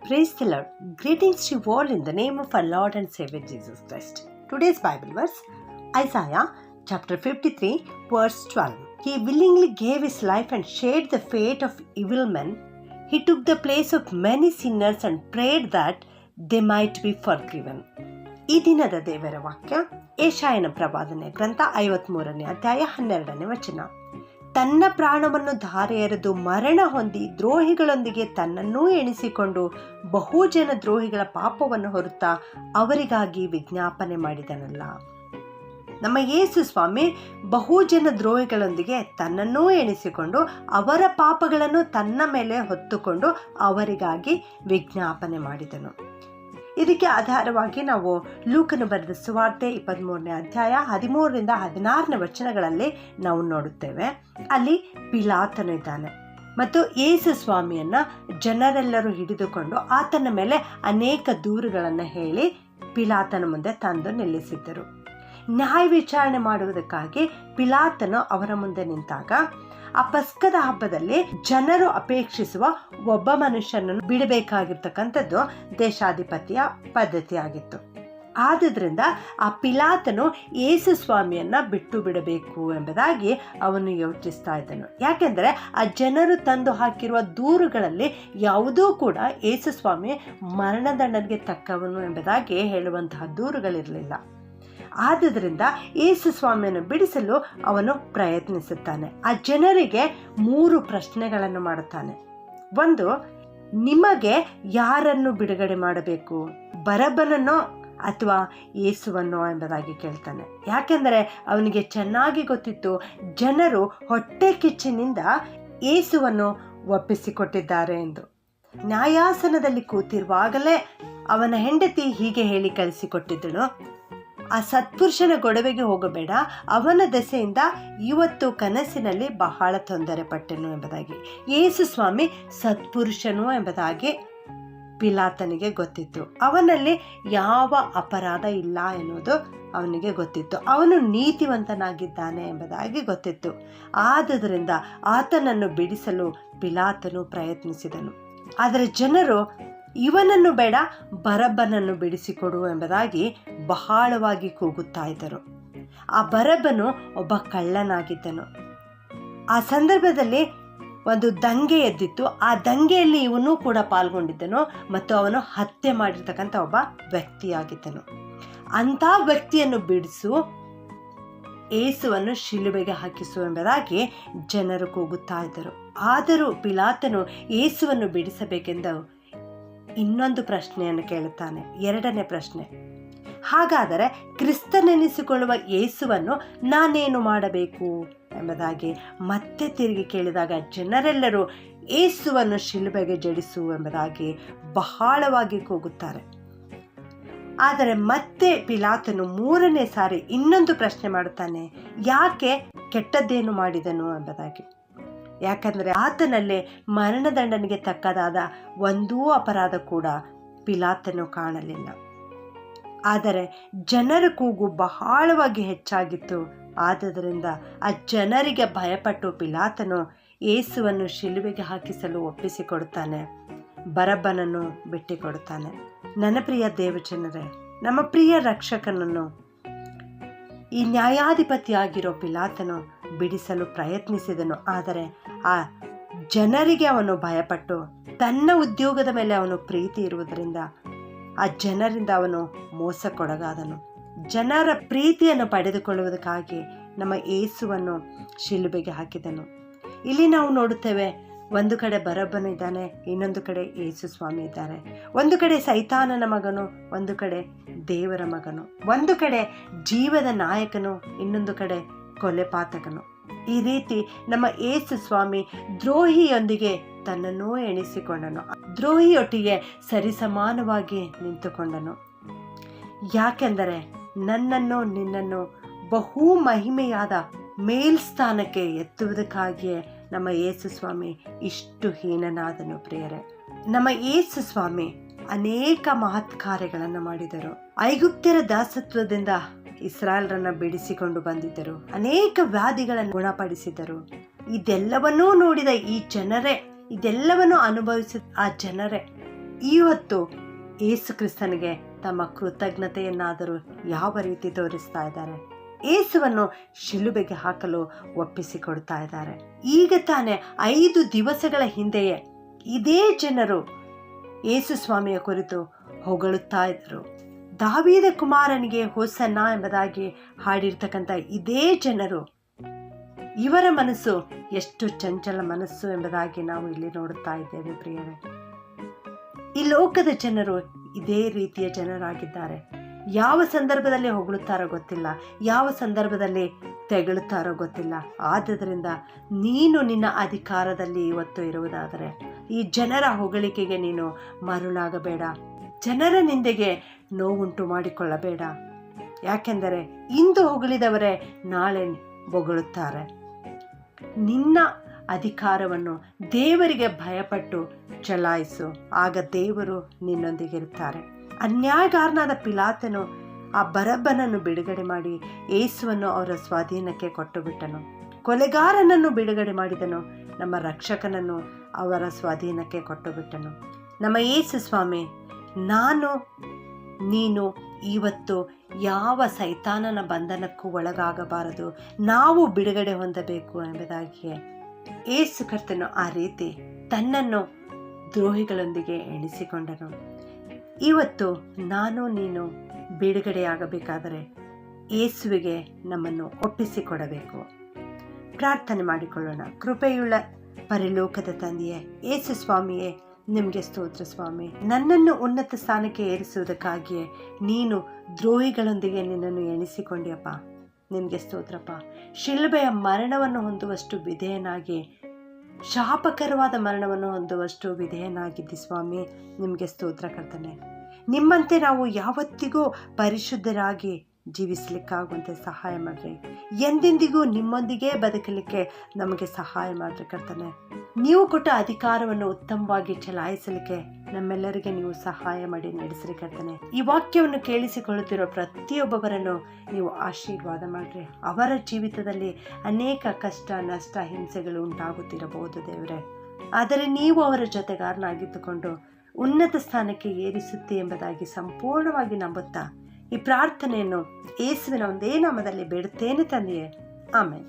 Praise the Lord. Greetings to you all in the name of our Lord and Savior Jesus Christ. Today's Bible verse, Isaiah chapter 53 verse 12. He willingly gave his life and shared the fate of evil men. He took the place of many sinners and prayed that they might be forgiven. ಈ ದಿನದ ದೇವರ ವಾಕ್ಯ ಯೆಶಾಯನ ಪ್ರವಾದನೆ ಗ್ರಂಥ 53ನೇ ಅಧ್ಯಾಯ 12ನೇ ವಚನ. ತನ್ನ ಪ್ರಾಣವನ್ನು ಧಾರೆ ಎರೆದು ಮರಣ ಹೊಂದಿ ದ್ರೋಹಿಗಳೊಂದಿಗೆ ತನ್ನನ್ನೂ ಎಣಿಸಿಕೊಂಡು ಬಹುಜನ ದ್ರೋಹಿಗಳ ಪಾಪವನ್ನು ಹೊರುತ್ತಾ ಅವರಿಗಾಗಿ ವಿಜ್ಞಾಪನೆ ಮಾಡಿದನಲ್ಲ. ನಮ್ಮ ಯೇಸು ಸ್ವಾಮಿ ಬಹುಜನ ದ್ರೋಹಿಗಳೊಂದಿಗೆ ತನ್ನನ್ನೂ ಎಣಿಸಿಕೊಂಡು ಅವರ ಪಾಪಗಳನ್ನು ತನ್ನ ಮೇಲೆ ಹೊತ್ತುಕೊಂಡು ಅವರಿಗಾಗಿ ವಿಜ್ಞಾಪನೆ ಮಾಡಿದನು. ಇದಕ್ಕೆ ಆಧಾರವಾಗಿ ನಾವು ಲೂಕನು ಬರೆದ ಸುವಾರ್ತೆ 23ನೇ ಅಧ್ಯಾಯ 13ರಿಂದ 16ನೇ ವಚನಗಳಲ್ಲಿ ನಾವು ನೋಡುತ್ತೇವೆ. ಅಲ್ಲಿ ಪಿಲಾತನು ಇದ್ದಾನೆ ಮತ್ತು ಯೇಸು ಸ್ವಾಮಿಯನ್ನು ಜನರೆಲ್ಲರೂ ಹಿಡಿದುಕೊಂಡು ಆತನ ಮೇಲೆ ಅನೇಕ ದೂರುಗಳನ್ನು ಹೇಳಿ ಪಿಲಾತನ ಮುಂದೆ ತಂದು ನಿಲ್ಲಿಸಿದ್ದರು. ನ್ಯಾಯ ವಿಚಾರಣೆ ಮಾಡುವುದಕ್ಕಾಗಿ ಪಿಲಾತನು ಅವರ ಮುಂದೆ ನಿಂತಾಗ ಆ ಪಸ್ಕದ ಹಬ್ಬದಲ್ಲಿ ಜನರು ಅಪೇಕ್ಷಿಸುವ ಒಬ್ಬ ಮನುಷ್ಯನನ್ನು ಬಿಡಬೇಕಾಗಿರ್ತಕ್ಕಂಥದ್ದು ದೇಶಾಧಿಪತಿಯ ಪದ್ಧತಿಯಾಗಿತ್ತು. ಆದುದರಿಂದ ಆ ಪಿಲಾತನು ಯೇಸು ಸ್ವಾಮಿಯನ್ನು ಬಿಟ್ಟು ಬಿಡಬೇಕು ಎಂಬುದಾಗಿ ಅವನು ಯೋಚಿಸ್ತಾ ಇದ್ದನು. ಯಾಕೆಂದರೆ ಆ ಜನರು ತಂದು ಹಾಕಿರುವ ದೂರುಗಳಲ್ಲಿ ಯಾವುದೂ ಕೂಡ ಯೇಸು ಸ್ವಾಮಿ ಮರಣದಂಡನೆಗೆ ತಕ್ಕವನು ಎಂಬುದಾಗಿ ಹೇಳುವಂತಹ ದೂರುಗಳಿರಲಿಲ್ಲ. ಆದುದರಿಂದ ಯೇಸು ಸ್ವಾಮಿಯನ್ನು ಬಿಡಿಸಲು ಅವನು ಪ್ರಯತ್ನಿಸುತ್ತಾನೆ. ಆ ಜನರಿಗೆ 3 ಪ್ರಶ್ನೆಗಳನ್ನು ಮಾಡುತ್ತಾನೆ. ಒಂದು, ನಿಮಗೆ ಯಾರನ್ನು ಬಿಡುಗಡೆ ಮಾಡಬೇಕು, ಬರಬ್ಬನನ್ನೋ ಅಥವಾ ಯೇಸುವನ್ನೋ ಎಂಬುದಾಗಿ ಕೇಳ್ತಾನೆ. ಯಾಕೆಂದರೆ ಅವನಿಗೆ ಚೆನ್ನಾಗಿ ಗೊತ್ತಿತ್ತು ಜನರು ಹೊಟ್ಟೆ ಕಿಚ್ಚಿನಿಂದ ಯೇಸುವನ್ನು ಒಪ್ಪಿಸಿಕೊಟ್ಟಿದ್ದಾರೆ ಎಂದು. ನ್ಯಾಯಾಸನದಲ್ಲಿ ಕೂತಿರುವಾಗಲೇ ಅವನ ಹೆಂಡತಿ ಹೀಗೆ ಹೇಳಿ ಕಳಿಸಿಕೊಟ್ಟಿದ್ದಳು, ಆ ಸತ್ಪುರುಷನ ಗೊಡವೆಗೆ ಹೋಗಬೇಡ, ಅವನ ದೆಸೆಯಿಂದ ಇವತ್ತು ಕನಸಿನಲ್ಲಿ ಬಹಳ ತೊಂದರೆ ಪಟ್ಟೆನು ಎಂಬುದಾಗಿ. ಯೇಸು ಸ್ವಾಮಿ ಸತ್ಪುರುಷನು ಎಂಬುದಾಗಿ ಪಿಲಾತನಿಗೆ ಗೊತ್ತಿತ್ತು. ಅವನಲ್ಲಿ ಯಾವ ಅಪರಾಧ ಇಲ್ಲ ಎನ್ನುವುದು ಅವನಿಗೆ ಗೊತ್ತಿತ್ತು. ಅವನು ನೀತಿವಂತನಾಗಿದ್ದಾನೆ ಎಂಬುದಾಗಿ ಗೊತ್ತಿತ್ತು. ಆದುದರಿಂದ ಆತನನ್ನು ಬಿಡಿಸಲು ಪಿಲಾತನು ಪ್ರಯತ್ನಿಸಿದನು. ಆದರೆ ಜನರು ಇವನನ್ನು ಬೇಡ, ಬರಬ್ಬನನ್ನು ಬಿಡಿಸಿಕೊಡು ಎಂಬುದಾಗಿ ಬಹಳವಾಗಿ ಕೂಗುತ್ತಾ ಇದ್ದರು. ಆ ಬರಬ್ಬನು ಒಬ್ಬ ಕಳ್ಳನಾಗಿದ್ದನು. ಆ ಸಂದರ್ಭದಲ್ಲಿ ಒಂದು ದಂಗೆ ಎದ್ದಿತ್ತು. ಆ ದಂಗೆಯಲ್ಲಿ ಇವನು ಕೂಡ ಪಾಲ್ಗೊಂಡಿದ್ದನು ಮತ್ತು ಅವನು ಹತ್ಯೆ ಮಾಡಿರ್ತಕ್ಕಂಥ ಒಬ್ಬ ವ್ಯಕ್ತಿಯಾಗಿದ್ದನು. ಅಂಥ ವ್ಯಕ್ತಿಯನ್ನು ಬಿಡಿಸು, ಯೇಸುವನ್ನು ಶಿಲುಬೆಗೆ ಹಾಕಿಸು ಎಂಬುದಾಗಿ ಜನರು ಕೂಗುತ್ತಾ ಇದ್ದರು. ಆದರೂ ಪಿಲಾತನು ಯೇಸುವನ್ನು ಬಿಡಿಸಬೇಕೆಂದು ಇನ್ನೊಂದು ಪ್ರಶ್ನೆಯನ್ನು ಕೇಳುತ್ತಾನೆ. 2ನೇ ಪ್ರಶ್ನೆ, ಹಾಗಾದರೆ ಕ್ರಿಸ್ತನೆನಿಸಿಕೊಳ್ಳುವ ಯೇಸುವನ್ನು ನಾನೇನು ಮಾಡಬೇಕು ಎಂಬುದಾಗಿ ಮತ್ತೆ ತಿರುಗಿ ಕೇಳಿದಾಗ ಜನರೆಲ್ಲರೂ ಯೇಸುವನ್ನು ಶಿಲುಬೆಗೆ ಜಡಿಸು ಎಂಬುದಾಗಿ ಬಹಳವಾಗಿ ಕೂಗುತ್ತಾರೆ. ಆದರೆ ಮತ್ತೆ ಪಿಲಾತನು 3ನೇ ಸಾರಿ ಇನ್ನೊಂದು ಪ್ರಶ್ನೆ ಮಾಡುತ್ತಾನೆ, ಯಾಕೆ ಕೆಟ್ಟದ್ದೇನು ಮಾಡಿದನು ಎಂಬುದಾಗಿ. ಯಾಕಂದರೆ ಆತನಲ್ಲೇ ಮರಣದಂಡನೆಗೆ ತಕ್ಕದಾದ ಒಂದೂ ಅಪರಾಧ ಕೂಡ ಪಿಲಾತನು ಕಾಣಲಿಲ್ಲ. ಆದರೆ ಜನರ ಕೂಗು ಬಹಳವಾಗಿ ಹೆಚ್ಚಾಗಿತ್ತು. ಆದುದರಿಂದ ಆ ಜನರಿಗೆ ಭಯಪಟ್ಟು ಪಿಲಾತನು ಯೇಸುವನ್ನು ಶಿಲುಬೆಗೆ ಹಾಕಿಸಲು ಒಪ್ಪಿಸಿಕೊಡುತ್ತಾನೆ, ಬರಬ್ಬನನ್ನು ಬಿಟ್ಟಿಕೊಡುತ್ತಾನೆ. ನನ್ನ ಪ್ರಿಯ ದೇವಜನರೇ, ನಮ್ಮ ಪ್ರಿಯ ರಕ್ಷಕನನ್ನು ಈ ನ್ಯಾಯಾಧಿಪತಿಯಾಗಿರೋ ಪಿಲಾತನು ಬಿಡಿಸಲು ಪ್ರಯತ್ನಿಸಿದನು. ಆದರೆ ಆ ಜನರಿಗೆ ಅವನು ಭಯಪಟ್ಟು, ತನ್ನ ಉದ್ಯೋಗದ ಮೇಲೆ ಅವನು ಪ್ರೀತಿ ಇರುವುದರಿಂದ ಆ ಜನರಿಂದ ಅವನು ಮೋಸಕ್ಕೊಳಗಾದನು. ಜನರ ಪ್ರೀತಿಯನ್ನು ಪಡೆದುಕೊಳ್ಳುವುದಕ್ಕಾಗಿ ನಮ್ಮ ಯೇಸುವನ್ನು ಶಿಲುಬೆಗೆ ಹಾಕಿದನು. ಇಲ್ಲಿ ನಾವು ನೋಡುತ್ತೇವೆ, ಒಂದು ಕಡೆ ಬರಬ್ಬನು ಇದ್ದಾನೆ, ಇನ್ನೊಂದು ಕಡೆ ಯೇಸು ಸ್ವಾಮಿ ಇದ್ದಾರೆ. ಒಂದು ಕಡೆ ಸೈತಾನನ ಮಗನು, ಒಂದು ಕಡೆ ದೇವರ ಮಗನು. ಒಂದು ಕಡೆ ಜೀವದ ನಾಯಕನು, ಇನ್ನೊಂದು ಕಡೆ ಕೊಲೆಪಾತಕನು. ಈ ರೀತಿ ನಮ್ಮ ಯೇಸು ಸ್ವಾಮಿ ದ್ರೋಹಿಯೊಂದಿಗೆ ತನ್ನನ್ನೂ ಎಣಿಸಿಕೊಂಡನು, ದ್ರೋಹಿಯೊಟ್ಟಿಗೆ ಸರಿಸಮಾನವಾಗಿ ನಿಂತುಕೊಂಡನು. ಯಾಕೆಂದರೆ ನನ್ನನ್ನು ನಿನ್ನನ್ನು ಬಹು ಮಹಿಮೆಯಾದ ಮೇಲ್ಸ್ಥಾನಕ್ಕೆ ಎತ್ತುವುದಕ್ಕಾಗಿಯೇ ನಮ್ಮ ಯೇಸು ಸ್ವಾಮಿ ಇಷ್ಟು ಹೀನನಾದನು. ಪ್ರಿಯರೇ, ನಮ್ಮ ಯೇಸು ಸ್ವಾಮಿ ಅನೇಕ ಮಹತ್ ಕಾರ್ಯಗಳನ್ನು ಮಾಡಿದರು. ಐಗುಪ್ತ್ಯರ ದಾಸತ್ವದಿಂದ ಇಸ್ರಾಯೇಲರನ್ನ ಬಿಡಿಸಿಕೊಂಡು ಬಂದಿದ್ದರು. ಅನೇಕ ವ್ಯಾಧಿಗಳನ್ನು ಗುಣಪಡಿಸಿದರು. ಇದೆಲ್ಲವನ್ನೂ ನೋಡಿದ ಈ ಜನರೇ, ಇದೆಲ್ಲವನ್ನು ಅನುಭವಿಸಿದ ಆ ಜನರೇ ಇವತ್ತು ಯೇಸು ಕ್ರಿಸ್ತನಿಗೆ ತಮ್ಮ ಕೃತಜ್ಞತೆಯನ್ನಾದರೂ ಯಾವ ರೀತಿ ತೋರಿಸ್ತಾ ಇದ್ದಾರೆ? ಯೇಸುವನ್ನು ಶಿಲುಬೆಗೆ ಹಾಕಲು ಒಪ್ಪಿಸಿಕೊಡ್ತಾ ಇದ್ದಾರೆ. ಈಗ ತಾನೇ 5 ದಿವಸಗಳ ಹಿಂದೆಯೇ ಇದೇ ಜನರು ಯೇಸು ಸ್ವಾಮಿಯ ಕುರಿತು ಹೊಗಳುತ್ತಾ ಇದ್ದರು. ದಾವೀದ ಕುಮಾರನಿಗೆ ಹೋಸನ್ನ ಎಂಬುದಾಗಿ ಹಾಡಿರ್ತಕ್ಕಂಥ ಇದೇ ಜನರು, ಇವರ ಮನಸ್ಸು ಎಷ್ಟು ಚಂಚಲ ಮನಸ್ಸು ಎಂಬುದಾಗಿ ನಾವು ಇಲ್ಲಿ ನೋಡುತ್ತಾ ಇದ್ದೇವೆ ಪ್ರಿಯರೇ. ಈ ಲೋಕದ ಜನರು ಇದೇ ರೀತಿಯ ಜನರಾಗಿದ್ದಾರೆ. ಯಾವ ಸಂದರ್ಭದಲ್ಲಿ ಹೊಗಳುತ್ತಾರೋ ಗೊತ್ತಿಲ್ಲ, ಯಾವ ಸಂದರ್ಭದಲ್ಲಿ ತೆಗಳುತ್ತಾರೋ ಗೊತ್ತಿಲ್ಲ. ಆದುದರಿಂದ ನೀನು ನಿನ್ನ ಅಧಿಕಾರದಲ್ಲಿ ಇವತ್ತು ಇರುವುದಾದರೆ ಈ ಜನರ ಹೊಗಳಿಕೆಗೆ ನೀನು ಮರುಳಾಗಬೇಡ, ಜನರ ನಿಂದೆಗೆ ನೋವುಂಟು ಮಾಡಿಕೊಳ್ಳಬೇಡ. ಯಾಕೆಂದರೆ ಇಂದು ಹೊಗಳಿದವರೇ ನಾಳೆ ಹೊಗಳುತ್ತಾರೆ. ನಿನ್ನ ಅಧಿಕಾರವನ್ನು ದೇವರಿಗೆ ಭಯಪಟ್ಟು ಚಲಾಯಿಸು, ಆಗ ದೇವರು ನಿನ್ನೊಂದಿಗಿರುತ್ತಾರೆ. ಅನ್ಯಾಯಗಾರನಾದ ಪಿಲಾತನು ಆ ಬರಬ್ಬನನ್ನು ಬಿಡುಗಡೆ ಮಾಡಿ ಯೇಸುವನ್ನು ಅವರ ಸ್ವಾಧೀನಕ್ಕೆ ಕೊಟ್ಟು ಬಿಟ್ಟನು. ಕೊಲೆಗಾರನನ್ನು ಬಿಡುಗಡೆ ಮಾಡಿದನು, ನಮ್ಮ ರಕ್ಷಕನನ್ನು ಅವರ ಸ್ವಾಧೀನಕ್ಕೆ ಕೊಟ್ಟು ಬಿಟ್ಟನು. ನಮ್ಮ ಯೇಸು ಸ್ವಾಮಿ, ನಾನು ನೀನು ಇವತ್ತು ಯಾವ ಸೈತಾನನ ಬಂಧನಕ್ಕೂ ಒಳಗಾಗಬಾರದು, ನಾವು ಬಿಡುಗಡೆ ಹೊಂದಬೇಕು ಎಂಬುದಾಗಿಯೇ ಯೇಸು ಕರ್ತನು ಆ ರೀತಿ ತನ್ನನ್ನು ದ್ರೋಹಿಗಳೊಂದಿಗೆ ಎಣಿಸಿಕೊಂಡನು. ಇವತ್ತು ನಾನು ನೀನು ಬಿಡುಗಡೆಯಾಗಬೇಕಾದರೆ ಯೇಸುವಿಗೆ ನಮ್ಮನ್ನು ಒಪ್ಪಿಸಿಕೊಡಬೇಕು. ಪ್ರಾರ್ಥನೆ ಮಾಡಿಕೊಳ್ಳೋಣ. ಕೃಪೆಯುಳ್ಳ ಪರಲೋಕದ ತಂದೆಯೇ, ಯೇಸು ಸ್ವಾಮಿಯೇ, ನಿಮಗೆ ಸ್ತೋತ್ರ ಸ್ವಾಮಿ. ನನ್ನನ್ನು ಉನ್ನತ ಸ್ಥಾನಕ್ಕೆ ಏರಿಸುವುದಕ್ಕಾಗಿಯೇ ನೀನು ದ್ರೋಹಿಗಳೊಂದಿಗೆ ನಿನ್ನನ್ನು ಎಣಿಸಿಕೊಂಡಿಯಪ್ಪ. ನಿನಗೆ ಸ್ತೋತ್ರಪ್ಪ. ಶಿಲುಬೆಯ ಮರಣವನ್ನು ಹೊಂದುವಷ್ಟು ವಿಧೇಯನಾಗಿ, ಶಾಪಕರವಾದ ಮರಣವನ್ನು ಹೊಂದುವಷ್ಟು ವಿಧೇಯನಾಗಿದ್ದಿ ಸ್ವಾಮಿ. ನಿಮಗೆ ಸ್ತೋತ್ರ ಕರ್ತನೆ. ನಿಮ್ಮಂತೆ ನಾವು ಯಾವತ್ತಿಗೂ ಪರಿಶುದ್ಧರಾಗಿ ಜೀವಿಸಲಿಕ್ಕಾಗುವಂತೆ ಸಹಾಯ ಮಾಡಿರಿ. ಎಂದೆಂದಿಗೂ ನಿಮ್ಮೊಂದಿಗೆ ಬದುಕಲಿಕ್ಕೆ ನಮಗೆ ಸಹಾಯ ಮಾಡಿರಿ ಕರ್ತನೆ. ನೀವು ಕೊಟ್ಟ ಅಧಿಕಾರವನ್ನು ಉತ್ತಮವಾಗಿ ಚಲಾಯಿಸಲಿಕ್ಕೆ ನಮ್ಮೆಲ್ಲರಿಗೆ ನೀವು ಸಹಾಯ ಮಾಡಿ ನಡೆಸಿರಿ ಕರ್ತನೆ. ಈ ವಾಕ್ಯವನ್ನು ಕೇಳಿಸಿಕೊಳ್ಳುತ್ತಿರೋ ಪ್ರತಿಯೊಬ್ಬವರನ್ನು ನೀವು ಆಶೀರ್ವಾದ ಮಾಡಿರಿ. ಅವರ ಜೀವಿತದಲ್ಲಿ ಅನೇಕ ಕಷ್ಟ, ನಷ್ಟ, ಹಿಂಸೆಗಳು ಉಂಟಾಗುತ್ತಿರಬಹುದು ದೇವರೇ, ಆದರೆ ನೀವು ಅವರ ಜೊತೆಗಾರನಾಗಿದ್ದುಕೊಂಡು ಉನ್ನತ ಸ್ಥಾನಕ್ಕೆ ಏರಿಸುತ್ತೆ ಎಂಬುದಾಗಿ ಸಂಪೂರ್ಣವಾಗಿ ನಂಬುತ್ತಾ ಈ ಪ್ರಾರ್ಥನೆಯನ್ನು ಯೇಸುವಿನ ಒಂದೇ ನಾಮದಲ್ಲಿ ಬೇಡುತ್ತೇನೆ ತಂದೆಯೇ. ಆಮೆನ್.